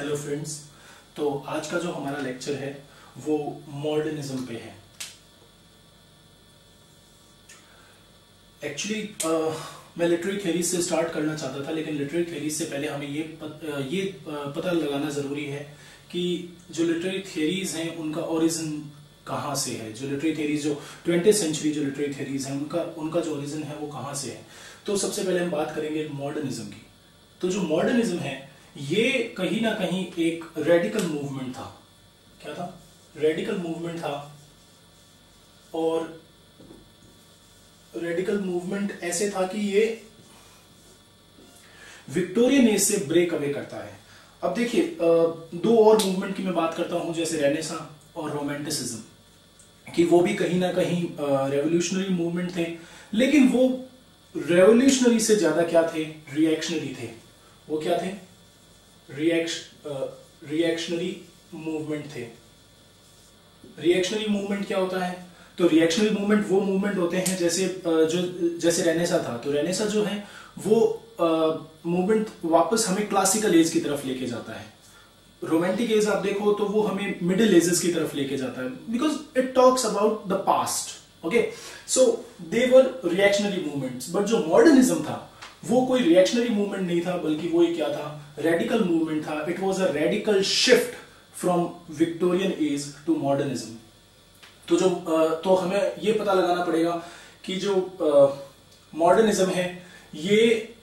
Hello friends. तो आज का जो हमारा लेक्चर है वो मॉडर्निज्म पे है। एक्चुअली मैं लिटरेरी थ्योरी से स्टार्ट करना चाहता था, लेकिन लिटरेरी थ्योरी से पहले हमें ये पता लगाना ज़रूरी है कि जो लिटरेरी थ्योरीज हैं उनका ओरिजिन कहाँ से है। जो लिटरेरी थ्योरीज जो 20th सेंचुरी जो लिटरेरी थ्योरीज हैं उनका जो ओरिजिन है वो कहाँ से है। तो सबसे पहले हम बात करेंगे मॉडर्निज्म की। तो जो मॉडर्निज्म है ये कहीं ना कहीं एक रेडिकल मूवमेंट था। क्या था? रेडिकल मूवमेंट था। और रेडिकल मूवमेंट ऐसे था कि ये विक्टोरियन एज से ब्रेक अवे करता है। अब देखिए, दो और मूवमेंट की मैं बात करता हूं, जैसे रेनेसां और रोमांटिसिज्म, कि वो भी कहीं ना कहीं रेवोल्यूशनरी मूवमेंट थे, लेकिन वो रेवोल्यूशनरी से ज्यादा क्या थे? रिएक्शनरी थे। वो क्या थे? रिएक्शनरी मूवमेंट थे। रिएक्शनरी मूवमेंट क्या होता है? तो रिएक्शनरी मूवमेंट वो मूवमेंट होते हैं जैसे रेनेसां था। तो रेनेसां जो है वो मूवमेंट वापस हमें क्लासिकल एज की तरफ लेके जाता है। रोमांटिक एज आप देखो तो वो हमें मिडिल एजेस की तरफ लेके जाता है, because it talks about the past. Okay, so they were reactionary movements. But जो मॉडर्निज्म था वो कोई रिएक्शनरी मूवमेंट नहीं था, बल्कि वो क्या था? रेडिकल मूवमेंट था। It was a radical shift from Victorian age to modernism. तो हमें ये पता लगाना पड़ेगा कि जो मॉडर्निज्म है ये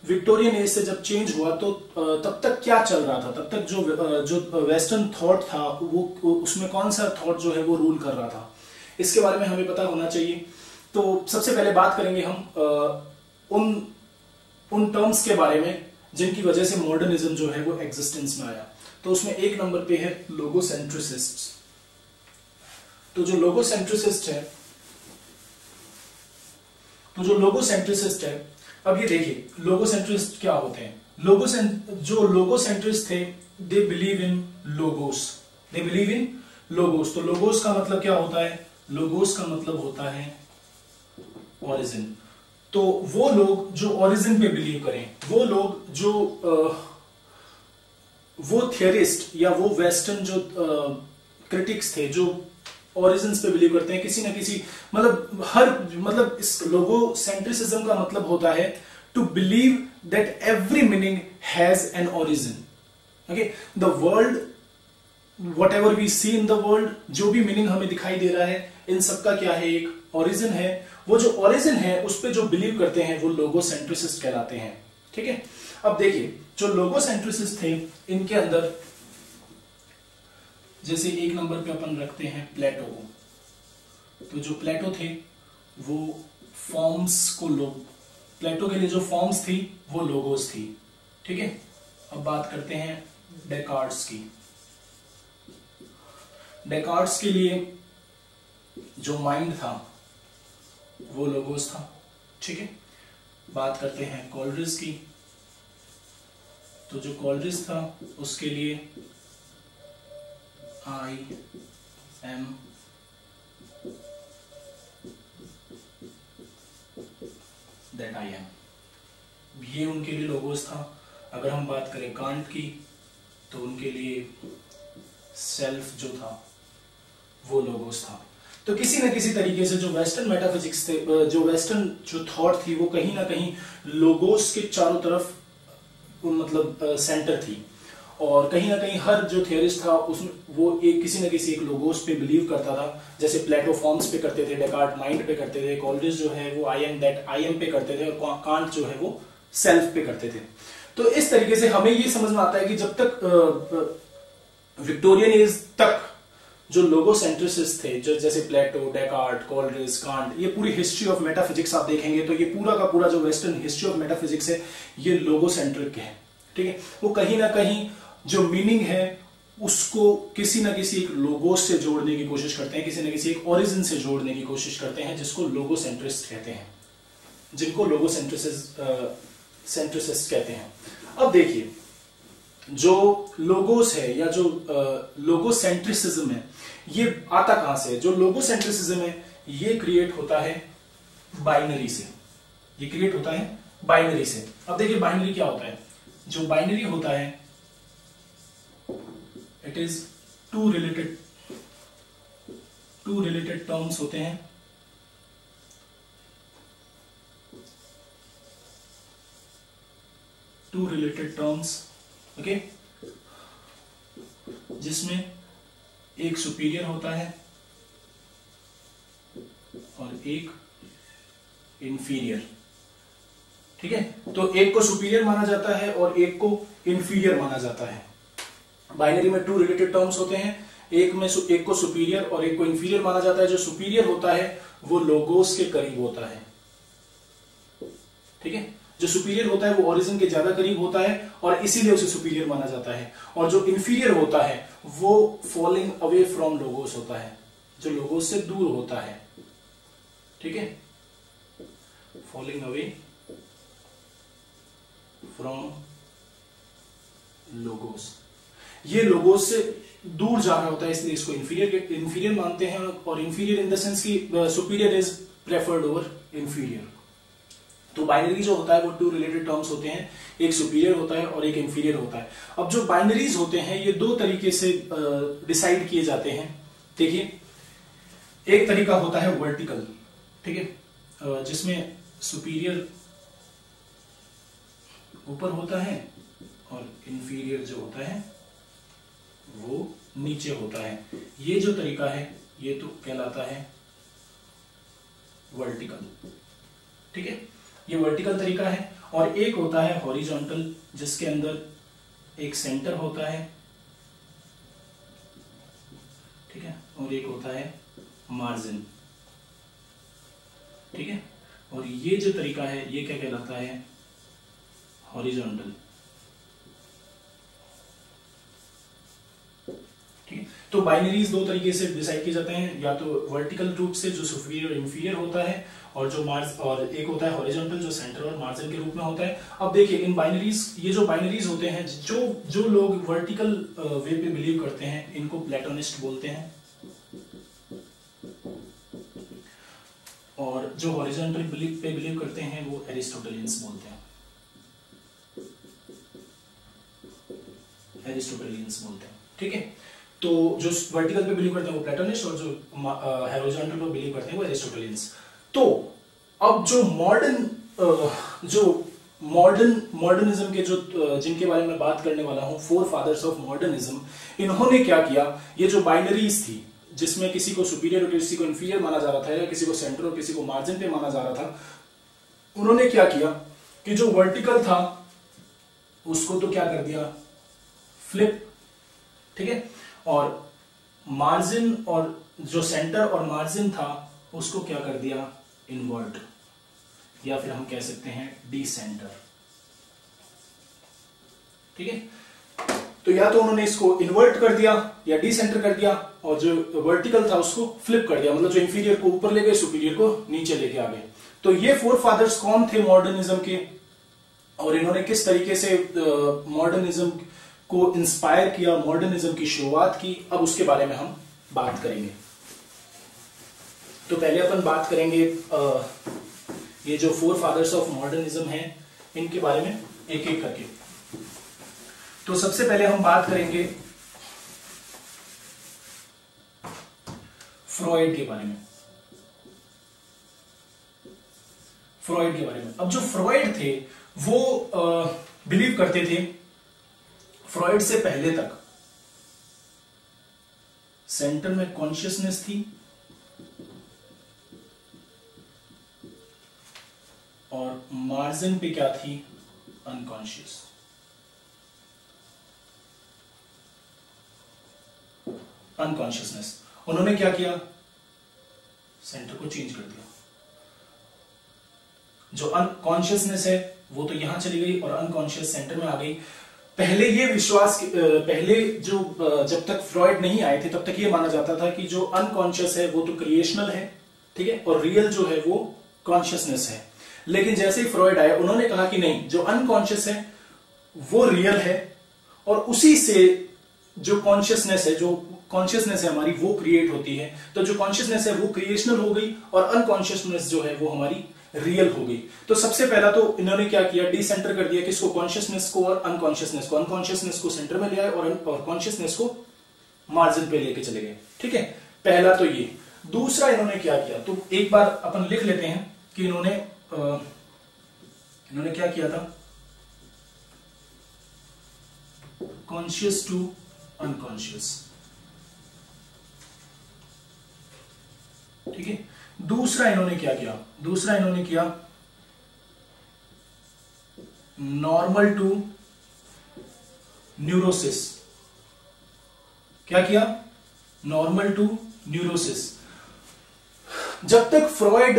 विक्टोरियन एज से जब चेंज हुआ तो तब तक क्या चल रहा था। तब तक जो वेस्टर्न थॉट था वो उसमें कौन सा थॉट जो है वो रूल कर रहा था, इसके बारे में हमें पता होना चाहिए। तो सबसे पहले बात करेंगे हम उन टर्म्स के बारे में जिनकी वजह से मॉडर्निज्म जो है वो एग्जिस्टेंस में आया। तो उसमें एक नंबर पे है लोगोसेंट्रिसिस्ट। तो जो लोगोसेंट्रिसिस्ट है, अब ये देखिए लोगोसेंट्रिस्ट क्या होते हैं। जो लोगोसेंट्रिस्ट थे, दे बिलीव इन लोगोस। तो लोगोस का मतलब क्या होता है? लोगोस का मतलब होता है ओरिजिन। तो वो लोग जो ओरिजिन पे बिलीव करें, वो लोग जो वो थियरिस्ट या वो वेस्टर्न जो क्रिटिक्स थे जो ओरिजिन्स पे बिलीव करते हैं, किसी ना किसी मतलब इस लोगोसेंट्रिसिज्म का मतलब होता है to believe that every meaning has an origin. Okay, the world, whatever we see in the world, जो भी मीनिंग हमें दिखाई दे रहा है, इन सबका क्या है? एक ओरिजिन है। वो जो ओरिजिन है उस पे जो बिलीव करते हैं वो लोगोसेंट्रिसिस्ट कहलाते हैं। ठीक है, अब देखिए जो लोगोसेंट्रिसिस्ट थे इनके अंदर जैसे एक नंबर पे अपन रखते हैं प्लेटो। तो जो प्लेटो थे वो फॉर्म्स को प्लेटो के लिए जो फॉर्म्स थी वो लोगोस थी। ठीक है, अब बात करते हैं डेकार्ट्स की। डेकार्ट्स के लिए जो माइंड था वो लोगोस था। ठीक है, बात करते हैं कोलरिज की। तो जो कोलरिज था उसके लिए I am that I am, ये उनके लिए लोगोस था। अगर हम बात करें कांट की तो उनके लिए सेल्फ जो था वो लोगोस था। तो किसी न किसी तरीके से जो वेस्टर्न मेटाफिजिक्स थे, जो वेस्टर्न जो थॉट थी, वो कहीं ना कहीं लोगोस के चारों तरफ मतलब सेंटर थी। और कहीं ना कहीं हर जो थियरिस्ट था उसमें वो किसी न किसी एक लोगोस पे बिलीव करता था। जैसे प्लेटो फॉर्म्स पे करते थे, डेकार्ट माइंड पे करते थे, कोलरिज जो है वो आई एम पे करते थे, और कांट जो है वो सेल्फ पे करते थे। तो इस तरीके से हमें ये समझ में आता है कि जब तक विक्टोरियन एज तक जो लोगोसेंट्रिसिस्ट थे, जो जैसे प्लेटो, डेकार्ट, कोलरिज, कांट, ये पूरी हिस्ट्री ऑफ मेटाफिजिक्स आप देखेंगे तो ये पूरा का पूरा जो वेस्टर्न हिस्ट्री ऑफ मेटाफिजिक्स है ये लोगोसेंट्रिक है। ठीक है, वो कहीं ना कहीं जो मीनिंग है उसको किसी ना किसी एक लोगोस से जोड़ने की कोशिश करते हैं, किसी ना किसी एक ओरिजिन से जोड़ने की कोशिश करते हैं, जिसको लोगोसेंट्रिस्ट कहते हैं, जिनको सेंट्रिसिस्ट कहते हैं। अब देखिए जो लोगोस है या जो लोगोसेंट्रिसिज्म है ये आता कहां से है? जो लोगोसेंट्रिसिज्म है ये क्रिएट होता है बाइनरी से। अब देखिए बाइनरी क्या होता है? जो बाइनरी होता है it is two related terms होते हैं, टू रिलेटेड टर्म्स, ओके, जिसमें एक सुपीरियर होता है और एक इंफीरियर। ठीक है, तो एक को सुपीरियर माना जाता है और एक को इंफीरियर माना जाता है। बाइनरी में टू रिलेटेड टर्म्स होते हैं, एक को सुपीरियर और एक को इंफीरियर माना जाता है। जो सुपीरियर होता है वो लोगोस के करीब होता है। ठीक है, जो सुपीरियर होता है वो ओरिजिन के ज्यादा करीब होता है और इसीलिए उसे सुपीरियर माना जाता है। और जो इंफीरियर होता है वो फॉलिंग अवे फ्रॉम लोगोस होता है, जो लोगोस से दूर होता है। ठीक है, फॉलिंग अवे फ्रॉम लोगोस, ये लोगोस से दूर जा रहा होता है, इसलिए इसको इंफीरियर मानते हैं। और इंफीरियर इन द सेंस की superior is preferred over inferior. तो बाइनरी जो होता है वो टू रिलेटेड टर्म्स होते हैं, एक सुपीरियर होता है और एक इंफीरियर होता है। अब जो बाइनरीज होते हैं ये दो तरीके से डिसाइड किए जाते हैं। देखिए, एक तरीका होता है वर्टिकल, ठीक है, जिसमें सुपीरियर ऊपर होता है और इंफीरियर जो होता है वो नीचे होता है। ये जो तरीका है ये तो कहलाता है वर्टिकल। ठीक है, ये वर्टिकल तरीका है। और एक होता है हॉरिजॉन्टल, जिसके अंदर एक सेंटर होता है, ठीक है, और एक होता है मार्जिन। ठीक है, और ये जो तरीका है ये क्या कहलाता है, हॉरिजॉन्टल। ठीक है, तो बाइनरीज दो तरीके से डिसाइड किए जाते हैं, या तो वर्टिकल रूप से जो सुपीरियर और इंफीरियर होता है, और जो और एक होता है हॉरिजॉन्टल जो सेंटर और मार्जिन के रूप में होता है। अब देखिए, इन बाइनरीज, ये जो बाइनरीज होते हैं, जो लोग वर्टिकल वे पे बिलीव करते हैं इनको प्लेटोनिस्ट बोलते हैं, और जो हॉरिजॉन्टल पे बिलीव करते हैं वो एरिस्टोटेलियंस बोलते हैं, एरिस्टोटेलियंस बोलते हैं। ठीक है, तो जो वर्टिकल पे बिलीव करते हैं वो प्लेटोनिस्ट, और जो हॉरिजॉन्टल पे बिलीव करते हैं वो एरिस्टोटेलियंस। तो अब जो मॉडर्निज्म के जो जिनके बारे में बात करने वाला हूं, फोर फादर्स ऑफ मॉडर्निज्म, इन्होंने क्या किया, ये जो बाइनरीज थी जिसमें किसी को सुपीरियर और किसी को इंफीरियर माना जा रहा था, या किसी को सेंटर और किसी को मार्जिन पे माना जा रहा था, उन्होंने क्या किया कि जो वर्टिकल था उसको तो क्या कर दिया, फ्लिप। ठीक है, और मार्जिन और जो सेंटर और मार्जिन था उसको क्या कर दिया, इन्वर्ट, या फिर हम कह सकते हैं डिसेंटर। ठीक है, तो या तो उन्होंने इसको इन्वर्ट कर दिया या डिसेंटर कर दिया, और जो वर्टिकल था उसको फ्लिप कर दिया, मतलब जो इंफीरियर को ऊपर ले गए, सुपीरियर को नीचे लेके आ गए। तो ये फोर फादर्स कौन थे मॉडर्निज्म के, और इन्होंने किस तरीके से मॉडर्निज्म को इंस्पायर किया, मॉडर्निज्म की शुरुआत की, अब उसके बारे में हम बात करेंगे। तो पहले अपन बात करेंगे ये जो फोर फादर्स ऑफ मॉडर्निज्म हैं इनके बारे में एक एक करके। तो सबसे पहले हम बात करेंगे फ्रॉइड के बारे में। फ्रॉइड के बारे में, अब जो फ्रॉइड थे वो बिलीव करते थे, फ्रॉइड से पहले तक सेंटर में कॉन्शियसनेस थी और मार्जिन पे क्या थी, अनकॉन्शियस। अनकॉन्शियसनेस, उन्होंने क्या किया, सेंटर को चेंज कर दिया। जो अनकॉन्शियसनेस है वो तो यहां चली गई और अनकॉन्शियस सेंटर में आ गई। पहले ये विश्वास, पहले जो जब तक फ्रॉइड नहीं आए थे तब तक ये माना जाता था कि जो अनकॉन्शियस है वो तो क्रिएशनल है, ठीक है, और रियल जो है वो कॉन्शियसनेस है। लेकिन जैसे ही फ्रॉइड आया उन्होंने कहा कि नहीं, जो अनकॉन्शियस है वो रियल है, और उसी से जो कॉन्शियसनेस है, जो कॉन्शियसनेस है हमारी वो क्रिएट होती है। तो जो कॉन्शियसनेस है वो क्रिएशनल हो गई और अनकॉन्शियसनेस जो है वो हमारी रियल हो गई। तो सबसे पहला तो इन्होंने क्या किया, डिसेंटर कर दिया, किसको, कॉन्शियसनेस को और अनकॉन्शियसनेस को। अनकॉन्शियसनेस को सेंटर में ले आए और कॉन्शियसनेस को मार्जिन पे लेके चले गए। ठीक है, पहला तो ये। दूसरा इन्होंने क्या किया, तो एक बार अपन लिख लेते हैं कि इन्होंने क्या किया था, कॉन्शियस टू अनकॉन्शियस। ठीक है, दूसरा इन्होंने क्या किया, दूसरा इन्होंने किया नॉर्मल टू न्यूरोसिस। क्या किया, नॉर्मल टू न्यूरोसिस। जब तक फ्रॉइड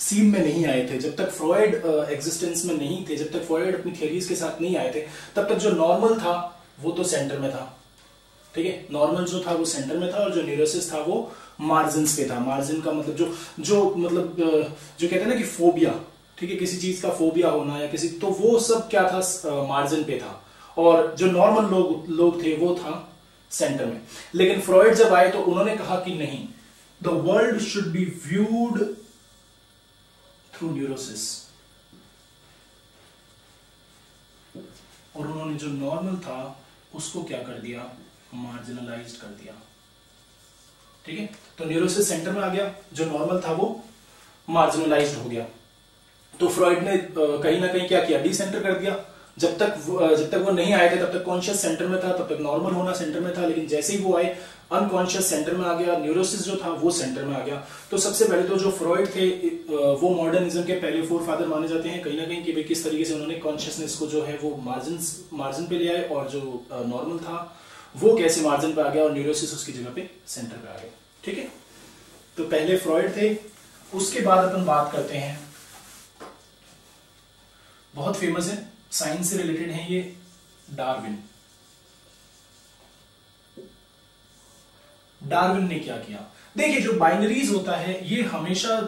सीन में नहीं आए थे, जब तक फ्रॉइड एग्जिस्टेंस में नहीं थे, जब तक फ्रॉइड अपनी थियरीज के साथ नहीं आए थे, तब तक जो नॉर्मल था वो तो सेंटर में था। ठीक है, नॉर्मल जो था वो सेंटर में था और जो न्यूरोसिस था वो मार्जिन्स पे था। मार्जिन का मतलब जो कहते हैं ना कि फोबिया, ठीक है, किसी चीज का फोबिया होना या किसी, तो वो सब क्या था, मार्जिन पे था। और जो नॉर्मल लोग थे वो था सेंटर में। लेकिन फ्रॉइड जब आए तो उन्होंने कहा कि नहीं, the world should be viewed through neurosis. और उन्होंने जो नॉर्मल था उसको क्या कर दिया, मार्जिनलाइज्ड कर दिया। ठीक है, तो न्यूरोसिस सेंटर में आ गया, जो नॉर्मल था वो मार्जिनलाइज्ड हो गया। तो फ्रॉइड ने कहीं ना कहीं क्या किया, डिसेंटर कर दिया। जब तक वो नहीं आए थे तब तक कॉन्शियस सेंटर में था, तब तक नॉर्मल होना सेंटर में था। लेकिन जैसे ही वो आए अनकॉन्शियस सेंटर में आ गया, न्यूरोसिस जो था वो सेंटर में आ गया। तो सबसे पहले तो जो फ्रॉइड थे वो मॉडर्निज्म के पहले फोरफादर माने जाते हैं कहीं ना कहीं, कि किस तरीके से उन्होंने कॉन्शियसनेस को जो है वो मार्जिन पे ले आए, और जो नॉर्मल था वो कैसे मार्जिन पे आ गया और न्यूरोसिस उसकी जगह पे सेंटर पे आ गया। ठीक है, तो पहले फ्रॉइड थे। उसके बाद अपन बात करते हैं, बहुत फेमस है, साइंस से रिलेटेड है ये, डार्विन। डार्विन ने क्या किया, देखिए जो बाइनरीज होता है ये हमेशा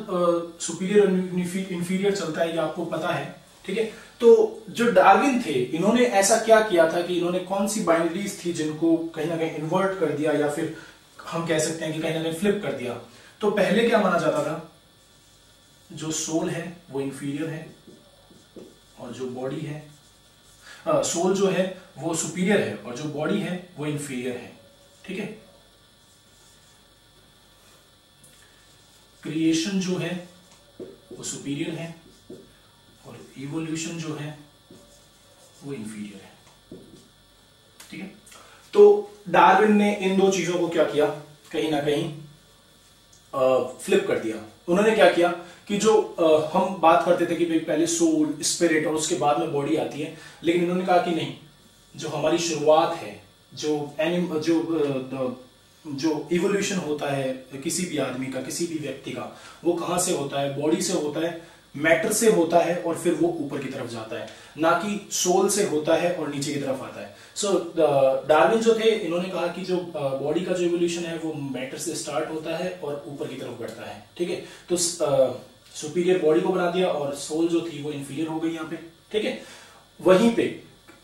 सुपीरियर और इंफीरियर चलता है, ये आपको पता है। ठीक है, तो जो डार्विन थे इन्होंने ऐसा क्या किया था कि इन्होंने कौन सी बाइनरीज थी जिनको कहीं ना कहीं इन्वर्ट कर दिया, या फिर हम कह सकते हैं कि कहीं ना कहीं फ्लिप कर दिया। तो पहले क्या माना जाता था, जो सोल है वो इंफीरियर है और जो बॉडी है, सोल जो है वो सुपीरियर है और जो बॉडी है वो इंफीरियर है। ठीक है, क्रिएशन जो है वो सुपीरियर है और इवोल्यूशन जो है वो इंफीरियर है। ठीक है, तो डार्विन ने इन दो चीजों को क्या किया, कहीं ना कहीं फ्लिप कर दिया। उन्होंने क्या किया कि जो हम बात करते थे कि भाई पहले सोल, स्पिरिट और उसके बाद में बॉडी आती है, लेकिन इन्होंने कहा कि नहीं, जो हमारी शुरुआत है, जो इवोल्यूशन होता है किसी भी आदमी का, किसी भी व्यक्ति का, वो कहां से होता है, बॉडी से होता है, मैटर से होता है और फिर वो ऊपर की तरफ जाता है, ना कि सोल से होता है और नीचे की तरफ आता है। सो डार्विन जो थे इन्होंने कहा कि जो बॉडी का जो इवोल्यूशन है वो मैटर से स्टार्ट होता है और ऊपर की तरफ बढ़ता है। ठीक है, तो सुपीरियर बॉडी को बना दिया और सोल जो थी वो इंफीरियर हो गई यहाँ पे। ठीक है, वहीं पे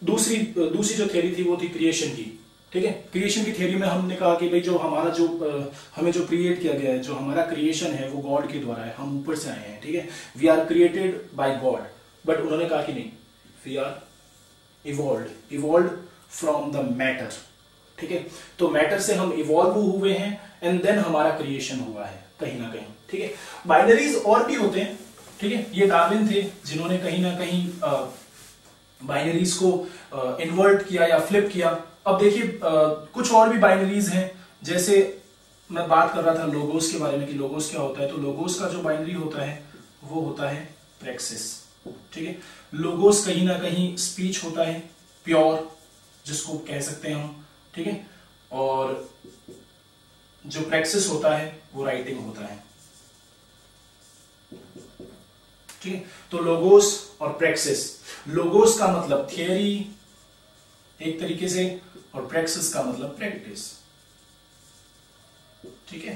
दूसरी जो थ्योरी थी वो थी क्रिएशन की। ठीक है, क्रिएशन की थ्योरी में हमने कहा कि भाई जो हमारा हमें जो क्रिएट किया गया है, जो हमारा क्रिएशन है वो गॉड के द्वारा है, हम ऊपर से आए हैं। ठीक है, we are created by God. But उन्होंने कहा कि नहीं, we are evolved from the matter. ठीक है, तो मैटर से हम इवॉल्व हुए हैं एंड देन हमारा क्रिएशन हुआ है कहीं ना कहीं। ठीक है, बाइनरीज और भी होते हैं। ठीक है, ये डार्विन थे जिन्होंने कहीं ना कहीं बाइनरीज को इन्वर्ट किया या फ्लिप किया। अब देखिए कुछ और भी बाइनरीज हैं, जैसे मैं बात कर रहा था लोगोस के बारे में कि लोगोस क्या होता है, तो लोगोस का जो बाइनरी होता है वो होता है प्रेक्सिस। ठीक है, लोगोस कहीं ना कहीं स्पीच होता है, प्योर जिसको कह सकते हैं हम। ठीक है, और जो प्रेक्सिस होता है वो राइटिंग होता है। ठीक है, तो लोगोस और प्रेक्सिस, लोगोस का मतलब थियरी एक तरीके से और प्रेक्सिस का मतलब प्रैक्टिस। ठीक है,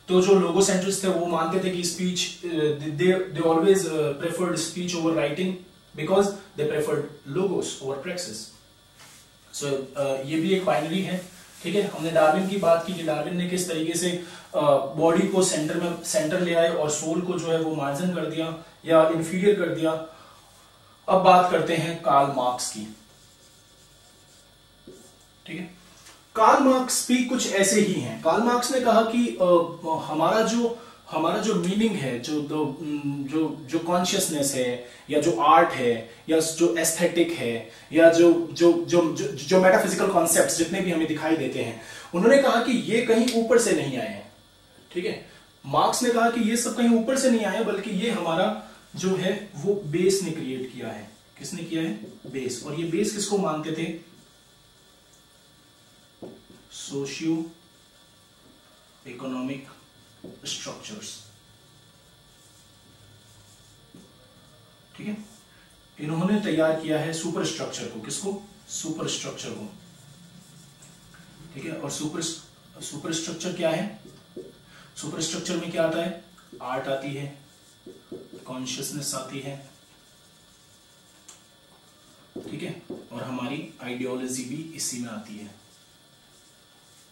तो जो लोगोसेंट्रिस्ट थे वो मानते थे कि speech, they always preferred speech over writing because they preferred logos over praxis. So ये भी एक बाइनरी है। ठीक है, हमने डार्विन की बात की कि डार्विन ने किस तरीके से बॉडी को सेंटर ले आए और सोल को जो है वो मार्जिन कर दिया या इंफीरियर कर दिया। अब बात करते हैं कार्ल मार्क्स की। ठीक है, कार्ल मार्क्स भी कुछ ऐसे ही हैं। कार्ल मार्क्स ने कहा कि हमारा जो मीनिंग है, जो कॉन्शियसनेस है, या जो आर्ट है, या जो एस्थेटिक है, या जो मेटाफिजिकल कॉन्सेप्ट्स जितने भी हमें दिखाई देते हैं, उन्होंने कहा कि ये कहीं ऊपर से नहीं आए हैं। ठीक है, मार्क्स ने कहा कि ये सब कहीं ऊपर से नहीं आए, बल्कि ये हमारा जो है वो बेस ने क्रिएट किया है। किसने किया है? बेस। और ये बेस किसको मानते थे? Socio economic structures. ठीक है, इन्होंने तैयार किया है सुपर स्ट्रक्चर को। किसको? सुपर स्ट्रक्चर को। ठीक है, और सुपर स्ट्रक्चर क्या है? सुपर स्ट्रक्चर में क्या आता है? आर्ट आती है, कॉन्शियसनेस आती है, ठीक है, और हमारी आइडियोलॉजी भी इसी में आती है।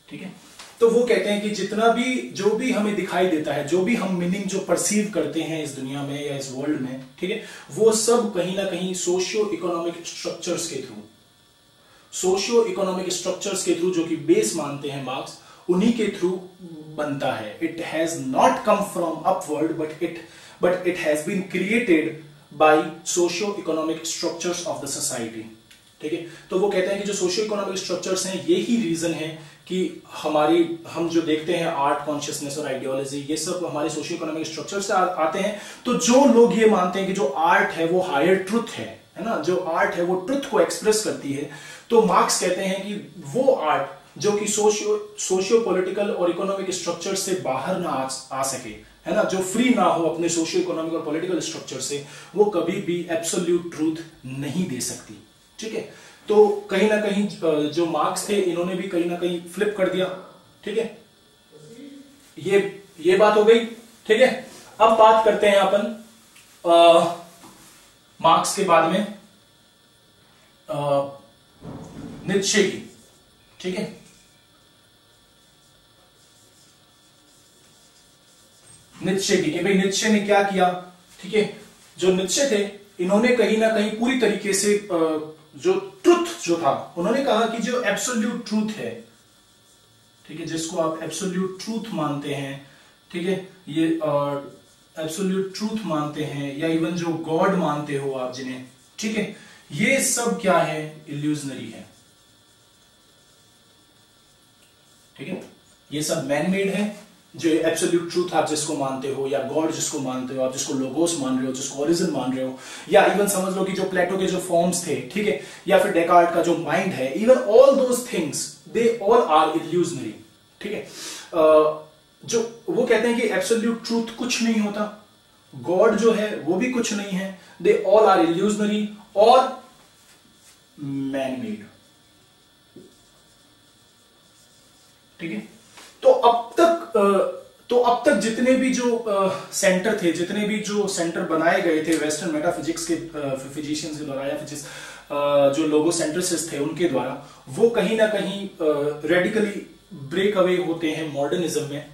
ठीक है, तो वो कहते हैं कि जितना भी जो भी हमें दिखाई देता है, जो भी हम मीनिंग जो परसीव करते हैं इस दुनिया में या इस वर्ल्ड में, ठीक है, वो सब कहीं ना कहीं सोशियो इकोनॉमिक स्ट्रक्चर्स के थ्रू, सोशियो इकोनॉमिक स्ट्रक्चर्स के थ्रू, जो कि बेस मानते हैं मार्क्स, उन्हीं के थ्रू बनता है। It has not come from upward, but it has been created by socio economic structures of the society. ठीक है, तो वो कहते हैं कि जो सोशियो इकोनॉमिक स्ट्रक्चर्स हैं, यही रीजन है कि हम जो देखते हैं आर्ट, कॉन्शियसनेस और आइडियोलॉजी, ये सब हमारे सोशियो इकोनॉमिक स्ट्रक्चर से आते हैं। तो जो लोग ये मानते हैं कि जो आर्ट है वो हायर ट्रुथ है ना, जो आर्ट है वो ट्रुथ को एक्सप्रेस करती है, तो मार्क्स कहते हैं कि वो आर्ट जो कि सोशियो पॉलिटिकल और इकोनॉमिक स्ट्रक्चर से बाहर ना आ सके, है ना, जो फ्री ना हो अपने सोशियो इकोनॉमिक और पॉलिटिकल स्ट्रक्चर से, वो कभी भी एब्सोल्यूट ट्रूथ नहीं दे सकती। ठीक है, तो कहीं ना कहीं जो मार्क्स थे, इन्होंने भी कहीं ना कहीं फ्लिप कर दिया। ठीक है, ये बात हो गई। ठीक है, अब बात करते हैं अपन मार्क्स के बाद में नीत्शे की। ठीक है, नीत्शे की, कि भाई नीत्शे ने क्या किया। ठीक है, जो नीत्शे थे, इन्होंने कहीं ना कहीं पूरी तरीके से जो ट्रुथ जो था, उन्होंने कहा कि जो एब्सोल्यूट ट्रूथ है, ठीक है, जिसको आप एब्सोल्यूट ट्रूथ मानते हैं, ठीक है, ये एब्सोल्यूट ट्रूथ मानते हैं, या इवन जो गॉड मानते हो आप जिन्हें, ठीक है, ये सब क्या है? इल्यूजनरी है। ठीक है, ये सब मैन मेड है। जो एब्सोल्यूट ट्रूथ आप जिसको मानते हो, या गॉड जिसको मानते हो, आप जिसको लोगोस मान रहे हो, जिसको ओरिजिन मान रहे हो, या इवन समझ लो कि जो प्लेटो के जो फॉर्म्स थे, ठीक है, या फिर डेकार्ट का जो माइंड है, even all those things they all are illusionary. ठीक है, जो वो कहते हैं कि एब्सोल्यूट ट्रूथ कुछ नहीं होता, गॉड जो है वो भी कुछ नहीं है, दे ऑल आर इल्यूजनरी और मैन मेड। ठीक है, तो अब तक जितने भी जो सेंटर थे, जितने भी जो सेंटर बनाए गए थे वेस्टर्न मेटाफिजिक्स के फिजिशियंस के द्वारा, या फिर जो लोगो सेंट्रिसिस्ट थे उनके द्वारा, वो कहीं ना कहीं रेडिकली ब्रेक अवे होते हैं मॉडर्निज्म में।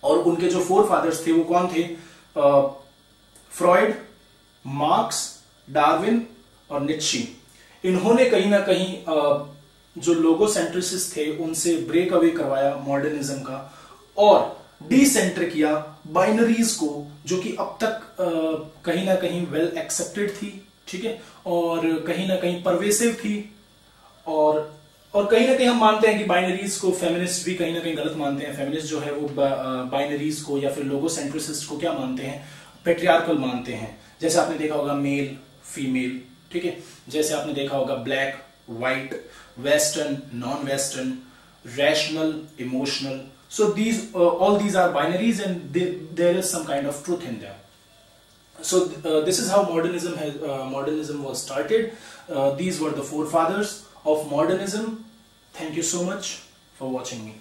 और उनके जो फोर फादर्स थे वो कौन थे? फ्रॉइड, मार्क्स, डार्विन और नीत्शे। इन्होंने कहीं ना कहीं जो लोगो सेंट्रिसिस्ट थे उनसे ब्रेक अवे करवाया मॉडर्निज्म का, और डिसेंटर किया बाइनरीज को, जो कि अब तक कहीं ना कहीं वेल एक्सेप्टेड थी। ठीक है, और कहीं ना कहीं परवेसिव थी, और कहीं ना कहीं हम मानते हैं कि बाइनरीज को फेमिनिस्ट भी कहीं ना कहीं गलत मानते हैं। फेमिनिस्ट जो है वो बाइनरीज को या फिर लोगो सेंट्रिसिस्ट को क्या मानते हैं? पेट्रियार्कल मानते हैं। जैसे आपने देखा होगा मेल फीमेल, ठीक है, जैसे आपने देखा होगा black white, western non western, rational emotional. So all these are binaries, and there is some kind of truth in them. So this is how modernism was started. These were the forefathers of modernism. Thank you so much for watching me.